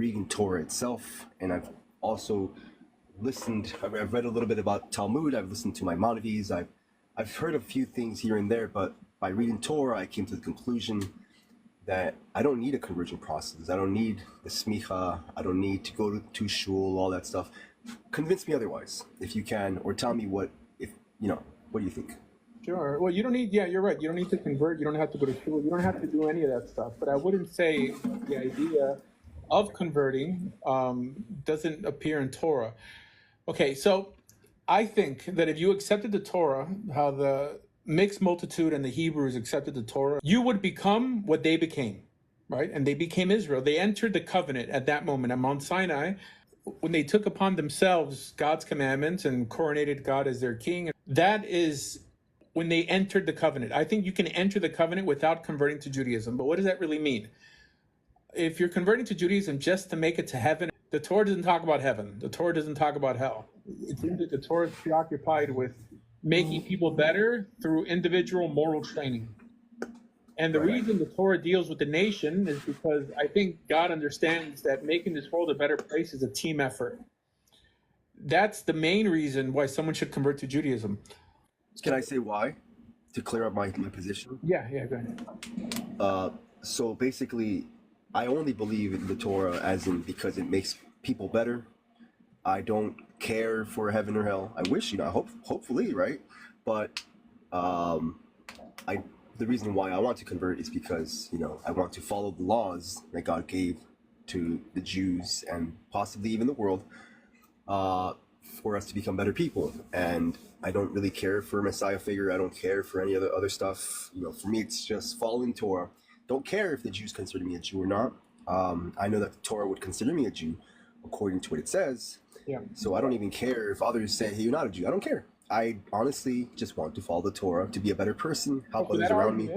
reading Torah itself, and I've also I've read a little bit about Talmud, I've listened to Maimonides, I've heard a few things here and there, but by reading Torah, I came to the conclusion that I don't need a conversion process. I don't need the smicha. I don't need to go to shul, all that stuff. Convince me otherwise, if you can, or tell me what do you think? Sure. Well, you don't need, yeah, you're right. You don't need to convert. You don't have to go to shul. You don't have to do any of that stuff. But I wouldn't say the idea of converting doesn't appear in Torah. Okay, so I think that if you accepted the Torah, how the mixed multitude and the Hebrews accepted the Torah, you would become what they became, right? And they became Israel. They entered the covenant at that moment at Mount Sinai when they took upon themselves God's commandments and coronated God as their king. That is when they entered the covenant. I think you can enter the covenant without converting to Judaism. But what does that really mean? If you're converting to Judaism just to make it to heaven, the Torah doesn't talk about heaven. The Torah doesn't talk about hell. It seems that the Torah is preoccupied with making people better through individual moral training. And the reason the Torah deals with the nation is because I think God understands that making this world a better place is a team effort. That's the main reason why someone should convert to Judaism. Can I say why? To clear up my position? Yeah, go ahead. So basically, I only believe in the Torah as in because it makes people better. I don't care for heaven or hell. I wish, hopefully, right? But the reason why I want to convert is because, I want to follow the laws that God gave to the Jews and possibly even the world for us to become better people. And I don't really care for a Messiah figure. I don't care for any other stuff. For me, it's just following Torah. Don't care if the Jews consider me a Jew or not. I know that the Torah would consider me a Jew according to what it says. Yeah. So I don't even care if others say, hey, you're not a Jew. I don't care. I honestly just want to follow the Torah to be a better person, help others around me.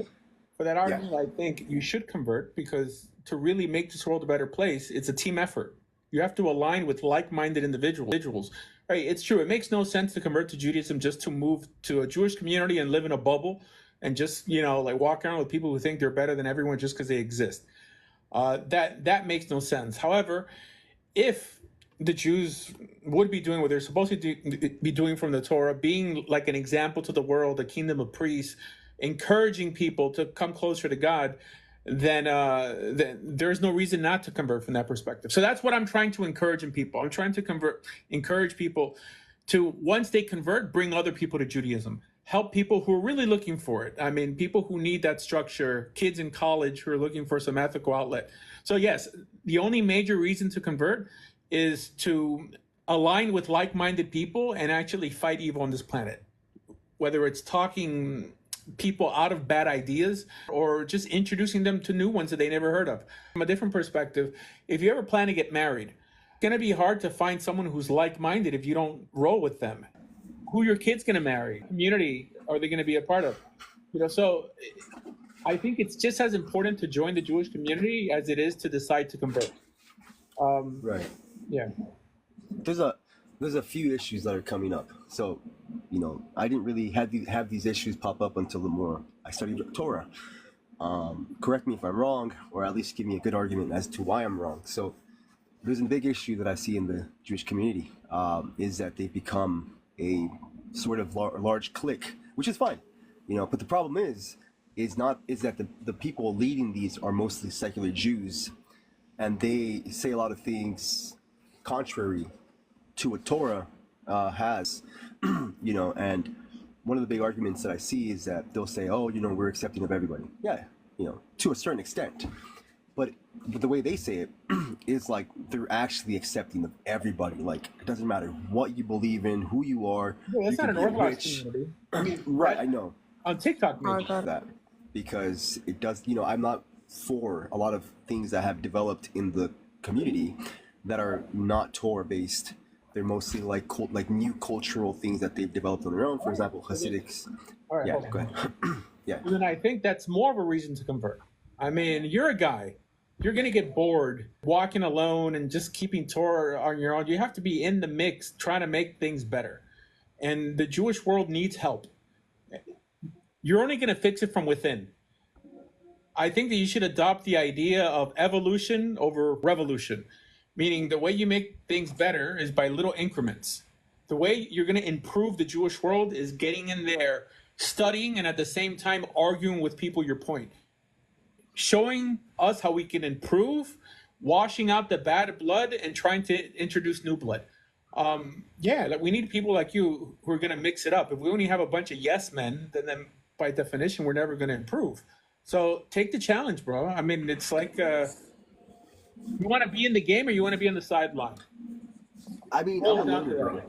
For that argument, I think you should convert, because to really make this world a better place, it's a team effort. You have to align with like-minded individuals. Right? It's true. It makes no sense to convert to Judaism just to move to a Jewish community and live in a bubble and just, walk around with people who think they're better than everyone just because they exist. That makes no sense. However, if the Jews would be doing what they're supposed to be doing from the Torah, being like an example to the world, a kingdom of priests, encouraging people to come closer to God, then there's no reason not to convert from that perspective. So that's what I'm trying to encourage in people. I'm trying to encourage people to, once they convert, bring other people to Judaism. Help people who are really looking for it. I mean, people who need that structure, kids in college who are looking for some ethical outlet. So yes, the only major reason to convert is to align with like-minded people and actually fight evil on this planet. Whether it's talking people out of bad ideas or just introducing them to new ones that they never heard of. From a different perspective, if you ever plan to get married, it's going to be hard to find someone who's like-minded if you don't roll with them. Who your kid's going to marry, community are they going to be a part of? So I think it's just as important to join the Jewish community as it is to decide to convert. Right. Yeah. There's a few issues that are coming up. So, I didn't really have these issues pop up until the more I studied Torah. Correct me if I'm wrong, or at least give me a good argument as to why I'm wrong. So there's a big issue that I see in the Jewish community, is that they've become a sort of large clique, which is fine, but the problem is that the people leading these are mostly secular Jews, and they say a lot of things contrary to what Torah has, and one of the big arguments that I see is that they'll say, oh, we're accepting of everybody. Yeah, to a certain extent. But the way they say it is like they're actually accepting of everybody. Like, it doesn't matter what you believe in, who you are. Well, that's not an Orthodox community. Right, I know. On TikTok, maybe. That because it does. I'm not for a lot of things that have developed in the community that are not Torah based. They're mostly like new cultural things that they've developed on their own. For example, Hasidics. All right, yeah, go ahead. Yeah. Well, then I think that's more of a reason to convert. I mean, you're a guy. You're going to get bored walking alone and just keeping Torah on your own. You have to be in the mix, trying to make things better. And the Jewish world needs help. You're only going to fix it from within. I think that you should adopt the idea of evolution over revolution. Meaning the way you make things better is by little increments. The way you're going to improve the Jewish world is getting in there, studying, and at the same time arguing with people your point. Showing us how we can improve, washing out the bad blood, and trying to introduce new blood. Yeah, like we need people like you who are going to mix it up. If we only have a bunch of yes men, then by definition, we're never going to improve. So take the challenge, bro. I mean, it's like you want to be in the game or you want to be on the sideline. I mean, I'm a loner, bro.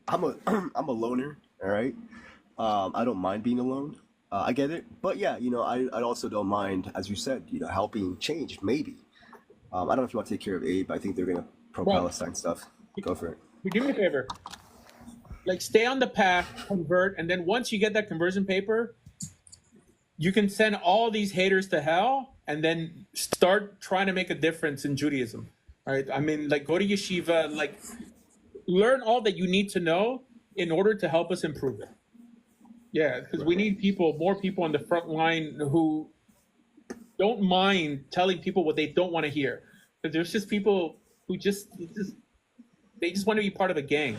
I'm a I'm a loner. All right. I don't mind being alone. I get it, but yeah, I also don't mind, as you said, helping change. Maybe. I don't know if you want to take care of Abe. But I think they're gonna pro Well, Palestine stuff. Go for it. do me a favor. Like, stay on the path, convert, and then once you get that conversion paper, you can send all these haters to hell, and then start trying to make a difference in Judaism. All right. I mean, like, go to yeshiva, like, learn all that you need to know in order to help us improve it. Yeah, because we need more people on the front line who don't mind telling people what they don't want to hear. Because there's just people who they just want to be part of a gang,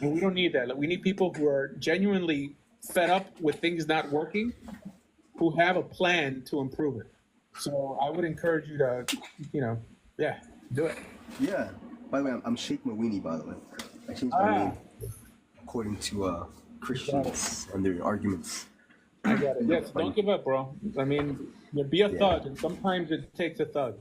and we don't need that. Like, we need people who are genuinely fed up with things not working, who have a plan to improve it. So I would encourage you to, yeah, do it. Yeah. By the way, I'm Sheikh Mawini. By the way, I changed my name according to Christians and their arguments. I got it. Yes, don't give up, bro. I mean, be a thug, and sometimes it takes a thug.